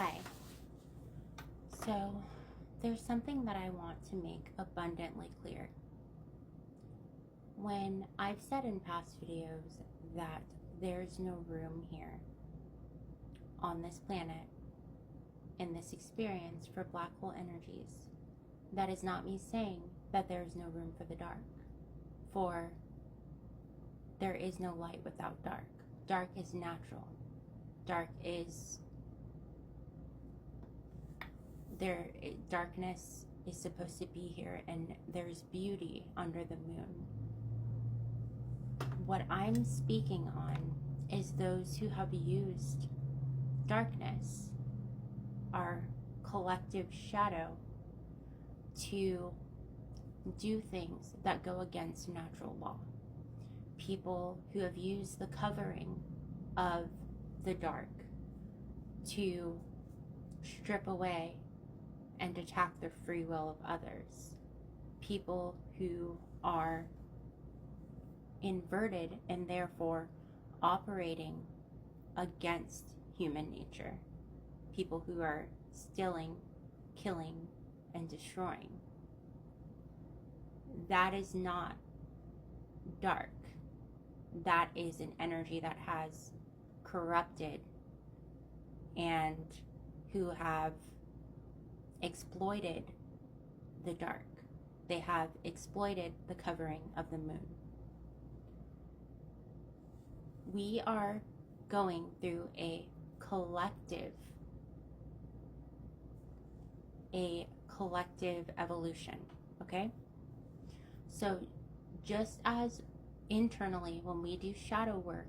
Hi. So, there's something that I want to make abundantly clear. When I've said in past videos that there's no room here on this planet in this experience for black hole energies, that is not me saying that there is no room for the dark. For there is no light without dark. Dark is natural. Darkness is supposed to be here, and there's beauty under the moon. What I'm speaking on is those who have used darkness, our collective shadow, to do things that go against natural law. People who have used the covering of the dark to strip away and attack the free will of others. People who are inverted and therefore operating against human nature. People who are stealing, killing, and destroying. That is not dark. That is an energy that has corrupted and who have exploited the dark. They have exploited the covering of the moon. We are going through a collective evolution, okay? So just as internally when we do shadow work,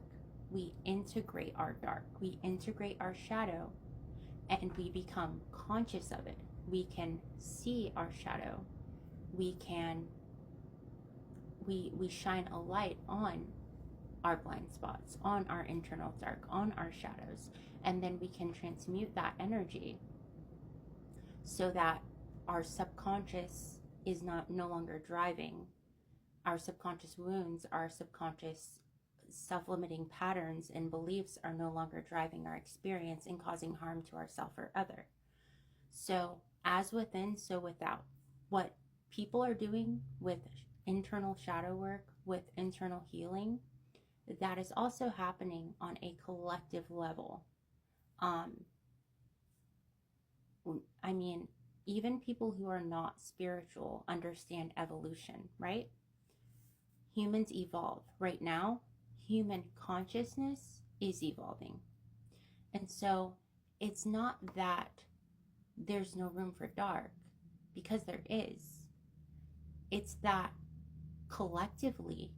we integrate our dark, we integrate our shadow, and we become conscious of it. We can see our shadow. We shine a light on our blind spots, on our internal dark, on our shadows, and then we can transmute that energy so that our subconscious is no longer driving. Our subconscious wounds, our subconscious self-limiting patterns and beliefs are no longer driving our experience and causing harm to ourself or other. So as within, so without. What people are doing with internal shadow work, with internal healing, that is also happening on a collective level. I mean, even people who are not spiritual understand evolution, right? Humans evolve. Right now, human consciousness is evolving. And so it's not that there's no room for dark, because there is. It's that collectively,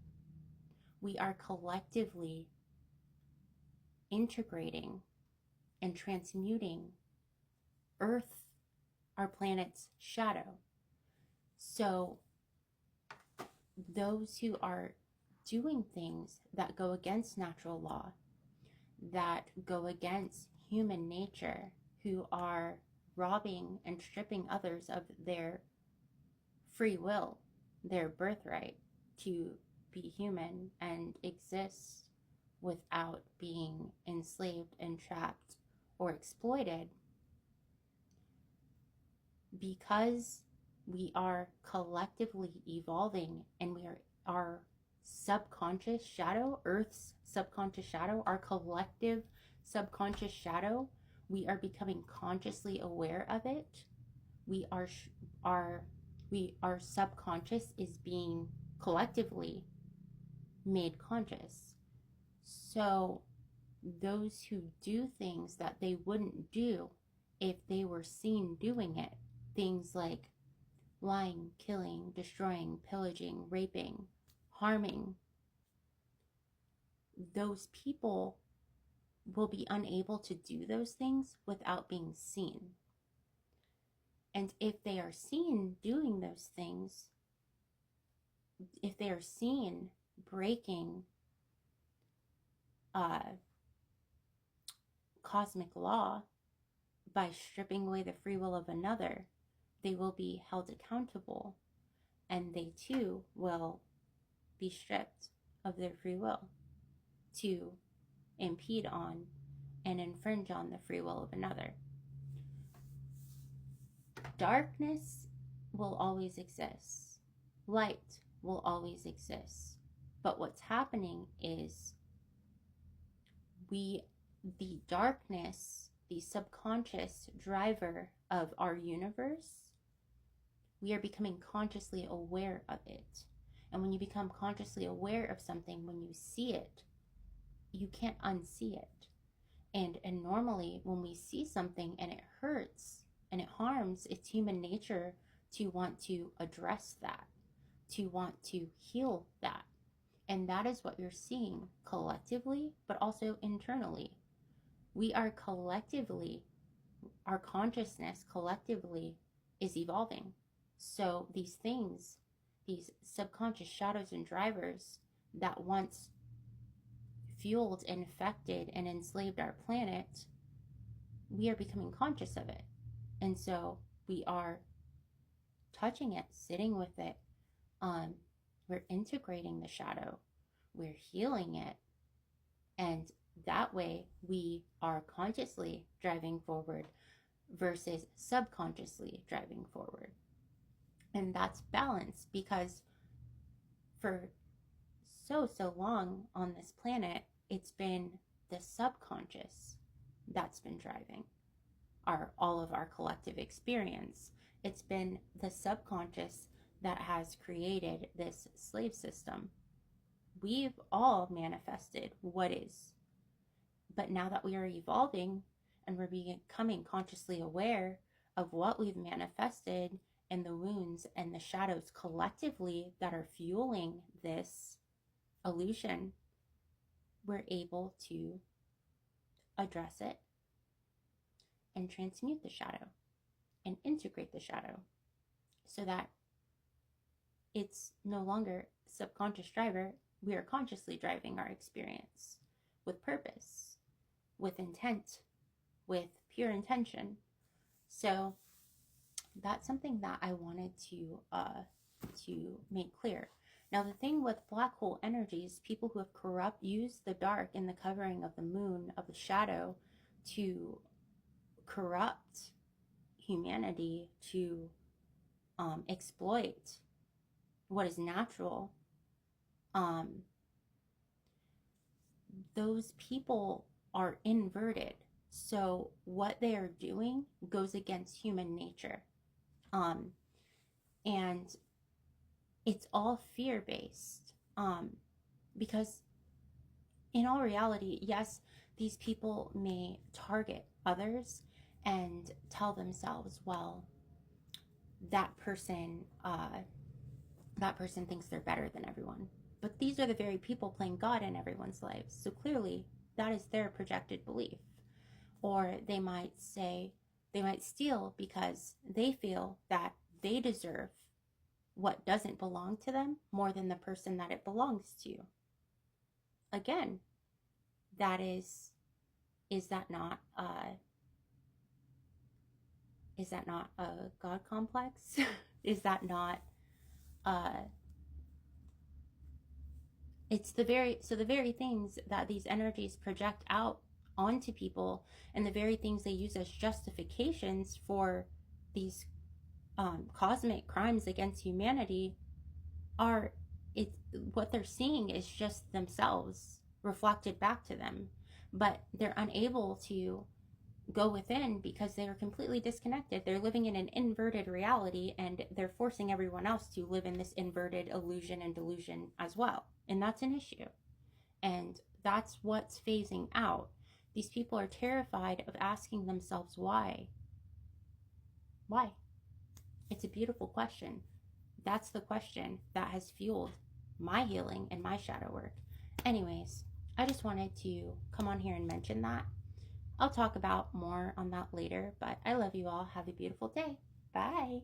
we are collectively integrating and transmuting Earth, our planet's shadow. So those who are doing things that go against natural law, that go against human nature, who are robbing and stripping others of their free will, their birthright to be human and exist without being enslaved and trapped or exploited, because we are collectively evolving and we are our subconscious shadow, Earth's subconscious shadow, our collective subconscious shadow, we are becoming consciously aware of it. Our subconscious is being collectively made conscious. So those who do things that they wouldn't do if they were seen doing it, things like lying, killing, destroying, pillaging, raping, harming, those people will be unable to do those things without being seen. And if they are seen doing those things, if they are seen breaking cosmic law by stripping away the free will of another, they will be held accountable, and they too will be stripped of their free will to impede on and infringe on the free will of another. Darkness will always exist. Light will always exist. But what's happening is the darkness, the subconscious driver of our universe, we are becoming consciously aware of it. And when you become consciously aware of something, when you see it, you can't unsee it. And normally when we see something and it hurts and it harms, it's human nature to want to address that, to want to heal that. And that is what you're seeing collectively, but also internally. We are collectively, our consciousness collectively is evolving. So these things, these subconscious shadows and drivers that once fueled, infected, and enslaved our planet, we are becoming conscious of it. And so we are touching it, sitting with it. We're integrating the shadow. We're healing it. And that way we are consciously driving forward versus subconsciously driving forward. And that's balance, because for so long on this planet, it's been the subconscious that's been driving all of our collective experience. It's been the subconscious that has created this slave system. We've all manifested what is. But now that we are evolving and we're becoming consciously aware of what we've manifested and the wounds and the shadows collectively that are fueling this illusion, we're able to address it and transmute the shadow and integrate the shadow so that it's no longer subconscious driver. We are consciously driving our experience with purpose, with intent, with pure intention. So that's something that I wanted to make clear. Now, the thing with black hole energies, people who have used the dark in the covering of the moon, of the shadow, to corrupt humanity, to exploit what is natural, those people are inverted. So what they are doing goes against human nature. And it's all fear-based. Because in all reality, yes, these people may target others and tell themselves, well, that person thinks they're better than everyone. But these are the very people playing God in everyone's lives. So clearly, that is their projected belief. Or they might steal because they feel that they deserve what doesn't belong to them more than the person that it belongs to. Again, is that not a God complex? Is that not it's the very things that these energies project out onto people, and the very things they use as justifications for these cosmic crimes against humanity what they're seeing is just themselves reflected back to them, but they're unable to go within because they are completely disconnected. They're living in an inverted reality, and they're forcing everyone else to live in this inverted illusion and delusion as well. And that's an issue. And that's what's phasing out. These people are terrified of asking themselves why. Why? It's a beautiful question. That's the question that has fueled my healing and my shadow work. Anyways, I just wanted to come on here and mention that. I'll talk about more on that later, but I love you all. Have a beautiful day. Bye.